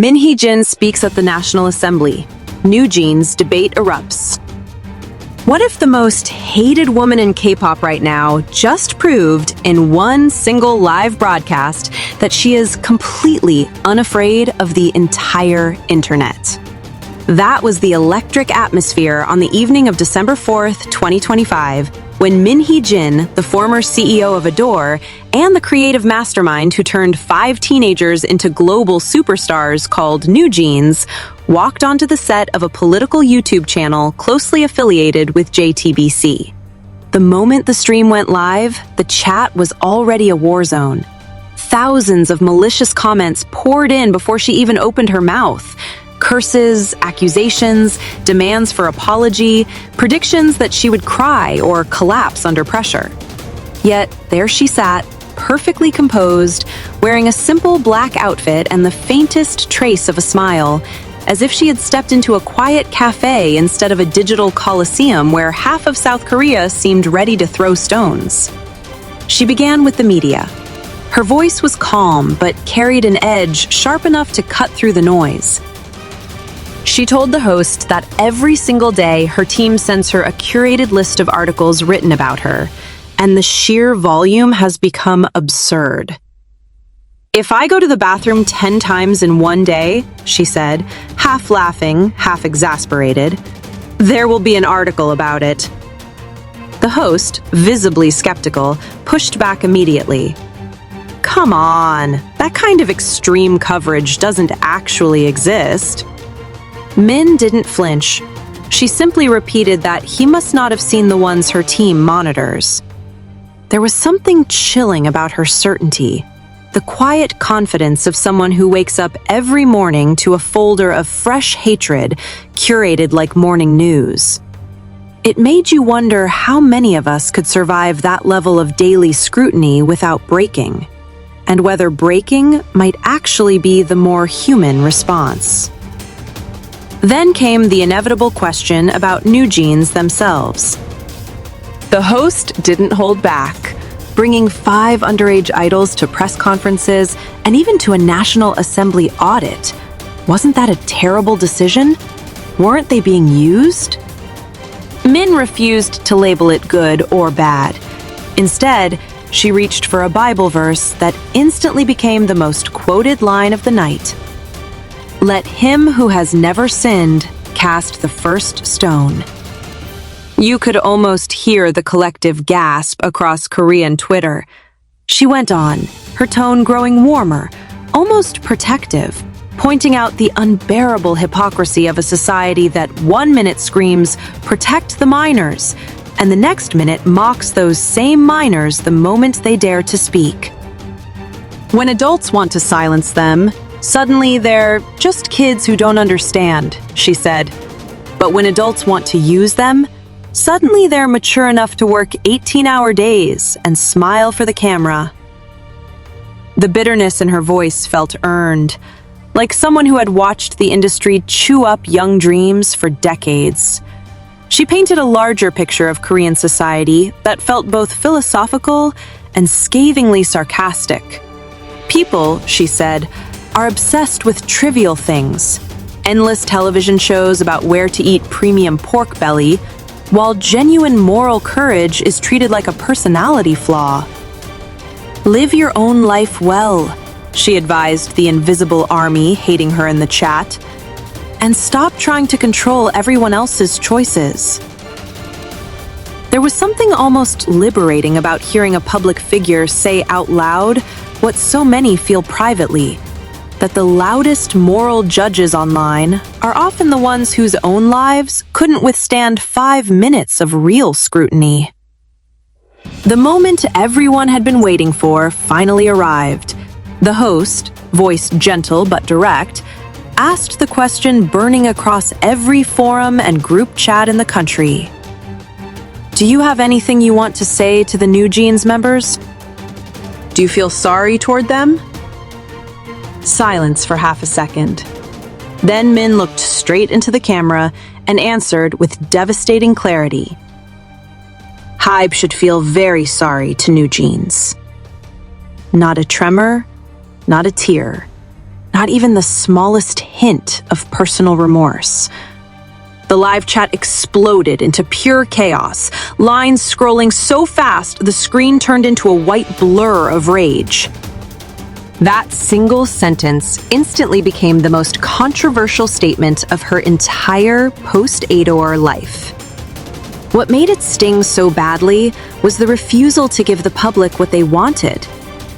Hee-jin speaks at the National Assembly. NewJeans debate erupts. What if the most hated woman in K-pop right now just proved in one single live broadcast that she is completely unafraid of the entire internet? That was the electric atmosphere on the evening of December 4th, 2025, when Hee-jin, the former CEO of Adore, and the creative mastermind who turned 5 teenagers into global superstars called NewJeans, walked onto the set of a political YouTube channel closely affiliated with JTBC. The moment the stream went live, the chat was already a war zone. Thousands of malicious comments poured in before she even opened her mouth. Curses, accusations, demands for apology, predictions that she would cry or collapse under pressure. Yet, there she sat, perfectly composed, wearing a simple black outfit and the faintest trace of a smile, as if she had stepped into a quiet cafe instead of a digital coliseum where half of South Korea seemed ready to throw stones. She began with the media. Her voice was calm, but carried an edge sharp enough to cut through the noise. She told the host that every single day her team sends her a curated list of articles written about her, and the sheer volume has become absurd. "If I go to the bathroom 10 times in one day," she said, half laughing, half exasperated, "there will be an article about it." The host, visibly skeptical, pushed back immediately. "Come on, that kind of extreme coverage doesn't actually exist." Min didn't flinch. She simply repeated that he must not have seen the ones her team monitors. There was something chilling about her certainty, the quiet confidence of someone who wakes up every morning to a folder of fresh hatred curated like morning news. It made you wonder how many of us could survive that level of daily scrutiny without breaking, and whether breaking might actually be the more human response. Then came the inevitable question about NewJeans themselves. The host didn't hold back, bringing 5 underage idols to press conferences and even to a National Assembly audit. Wasn't that a terrible decision? Weren't they being used? Min refused to label it good or bad. Instead, she reached for a Bible verse that instantly became the most quoted line of the night. "Let him who has never sinned cast the first stone." You could almost hear the collective gasp across Korean Twitter. She went on, her tone growing warmer, almost protective, pointing out the unbearable hypocrisy of a society that one minute screams, "Protect the minors," and the next minute mocks those same minors the moment they dare to speak. When adults want to silence them, suddenly they're just kids who don't understand, she said. But when adults want to use them, suddenly they're mature enough to work 18-hour days and smile for the camera. The bitterness in her voice felt earned, like someone who had watched the industry chew up young dreams for decades. She painted a larger picture of Korean society that felt both philosophical and scathingly sarcastic. People, she said, are obsessed with trivial things, endless television shows about where to eat premium pork belly, while genuine moral courage is treated like a personality flaw. Live your own life well, she advised the invisible army hating her in the chat, and stop trying to control everyone else's choices. There was something almost liberating about hearing a public figure say out loud what so many feel privately, that the loudest moral judges online are often the ones whose own lives couldn't withstand 5 minutes of real scrutiny. The moment everyone had been waiting for finally arrived. The host, voice gentle but direct, asked the question burning across every forum and group chat in the country. "Do you have anything you want to say to the NewJeans members? Do you feel sorry toward them?" Silence for half a second. Then Min looked straight into the camera and answered with devastating clarity. "Hybe should feel very sorry to NewJeans." Not a tremor, not a tear, not even the smallest hint of personal remorse. The live chat exploded into pure chaos, lines scrolling so fast the screen turned into a white blur of rage. That single sentence instantly became the most controversial statement of her entire post-Ador life. What made it sting so badly was the refusal to give the public what they wanted: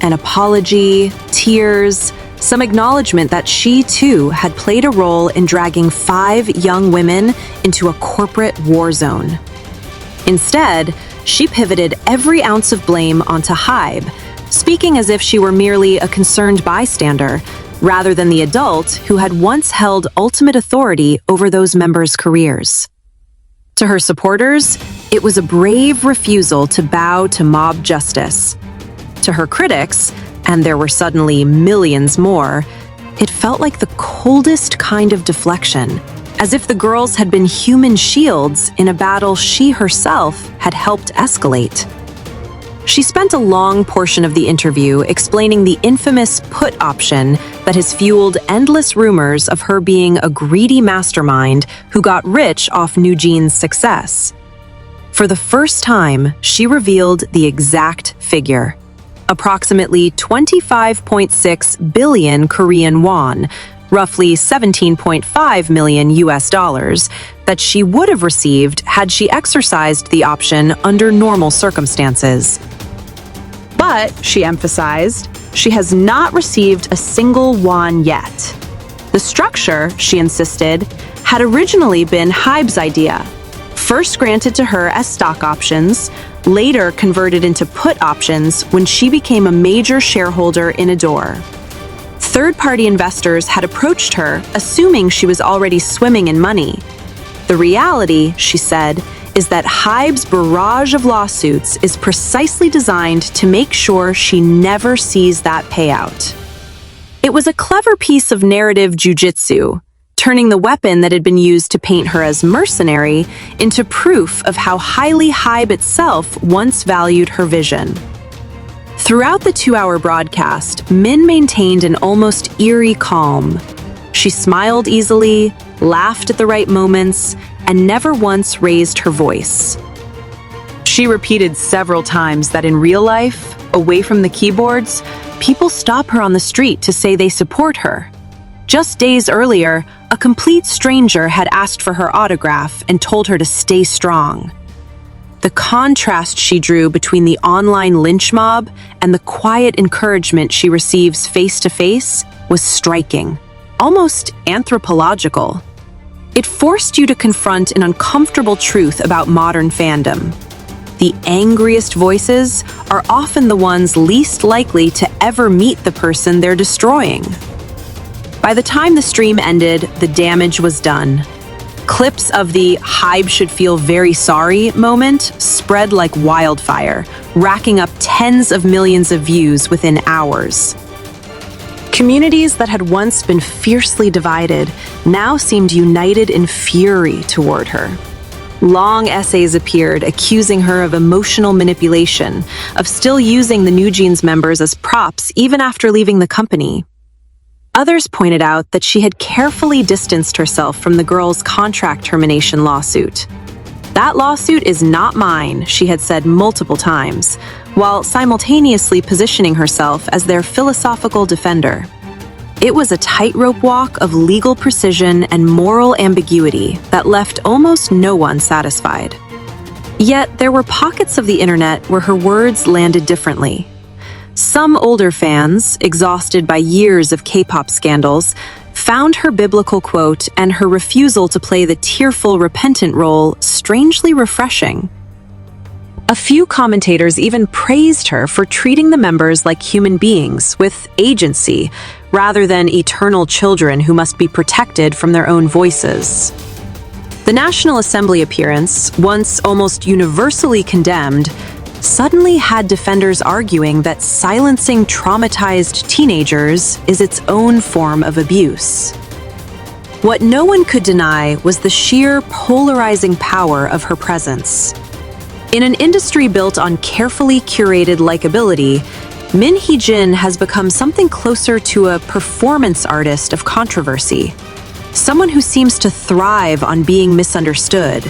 an apology, tears, some acknowledgement that she too had played a role in dragging 5 young women into a corporate war zone. Instead, she pivoted every ounce of blame onto Hybe, speaking as if she were merely a concerned bystander, rather than the adult who had once held ultimate authority over those members' careers. To her supporters, it was a brave refusal to bow to mob justice. To her critics, and there were suddenly millions more, it felt like the coldest kind of deflection, as if the girls had been human shields in a battle she herself had helped escalate. She spent a long portion of the interview explaining the infamous put option that has fueled endless rumors of her being a greedy mastermind who got rich off NewJeans' success. For the first time, she revealed the exact figure: approximately 25.6 billion Korean won, roughly 17.5 million US dollars, that she would have received had she exercised the option under normal circumstances. But, she emphasized, she has not received a single won yet. The structure, she insisted, had originally been Hybe's idea, first granted to her as stock options, later converted into put options when she became a major shareholder in Ador. Third-party investors had approached her, assuming she was already swimming in money. The reality, she said, is that Hybe's barrage of lawsuits is precisely designed to make sure she never sees that payout. It was a clever piece of narrative jujitsu, turning the weapon that had been used to paint her as mercenary into proof of how highly Hybe itself once valued her vision. Throughout the 2-hour broadcast, Min maintained an almost eerie calm. She smiled easily, laughed at the right moments, and never once raised her voice. She repeated several times that in real life, away from the keyboards, people stop her on the street to say they support her. Just days earlier, a complete stranger had asked for her autograph and told her to stay strong. The contrast she drew between the online lynch mob and the quiet encouragement she receives face-to-face was striking, almost anthropological. It forced you to confront an uncomfortable truth about modern fandom. The angriest voices are often the ones least likely to ever meet the person they're destroying. By the time the stream ended, the damage was done. Clips of the "Hybe should feel very sorry" moment spread like wildfire, racking up tens of millions of views within hours. Communities that had once been fiercely divided now seemed united in fury toward her. Long essays appeared accusing her of emotional manipulation, of still using the NewJeans members as props even after leaving the company. Others pointed out that she had carefully distanced herself from the girls' contract termination lawsuit. "That lawsuit is not mine," she had said multiple times, while simultaneously positioning herself as their philosophical defender. It was a tightrope walk of legal precision and moral ambiguity that left almost no one satisfied. Yet there were pockets of the internet where her words landed differently. Some older fans, exhausted by years of K-pop scandals, found her biblical quote and her refusal to play the tearful, repentant role strangely refreshing. A few commentators even praised her for treating the members like human beings with agency, rather than eternal children who must be protected from their own voices. The National Assembly appearance, once almost universally condemned, suddenly had defenders arguing that silencing traumatized teenagers is its own form of abuse. What no one could deny was the sheer polarizing power of her presence. In an industry built on carefully curated likability, Hee-jin has become something closer to a performance artist of controversy. Someone who seems to thrive on being misunderstood,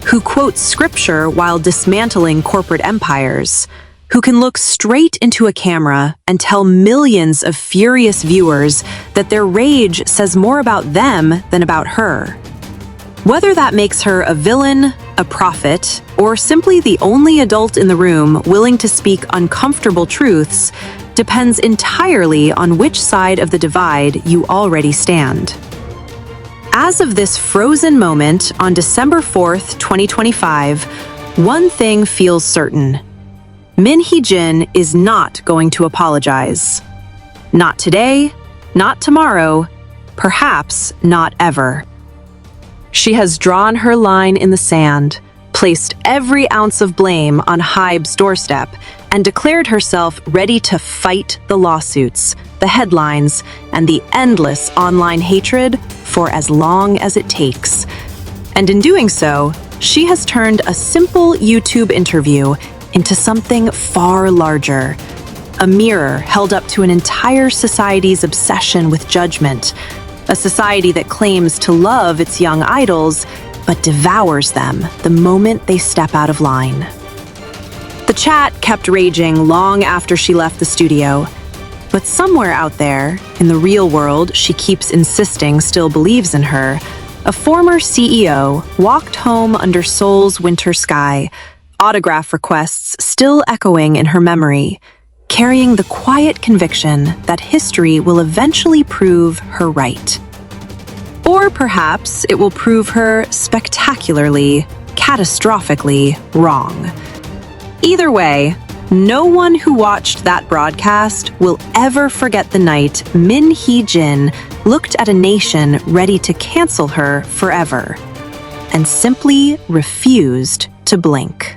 who quotes scripture while dismantling corporate empires, who can look straight into a camera and tell millions of furious viewers that their rage says more about them than about her. Whether that makes her a villain, a prophet, or simply the only adult in the room willing to speak uncomfortable truths depends entirely on which side of the divide you already stand. As of this frozen moment on December 4th, 2025, one thing feels certain. Hee-jin is not going to apologize. Not today, not tomorrow, perhaps not ever. She has drawn her line in the sand, placed every ounce of blame on Hybe's doorstep, and declared herself ready to fight the lawsuits, the headlines, and the endless online hatred for as long as it takes. And in doing so, she has turned a simple YouTube interview into something far larger. A mirror held up to an entire society's obsession with judgment. A society that claims to love its young idols, but devours them the moment they step out of line. The chat kept raging long after she left the studio, but somewhere out there, in the real world she keeps insisting still believes in her, a former CEO walked home under Seoul's winter sky, autograph requests still echoing in her memory, carrying the quiet conviction that history will eventually prove her right. Or perhaps it will prove her spectacularly, catastrophically wrong. Either way, no one who watched that broadcast will ever forget the night Hee-jin looked at a nation ready to cancel her forever and simply refused to blink.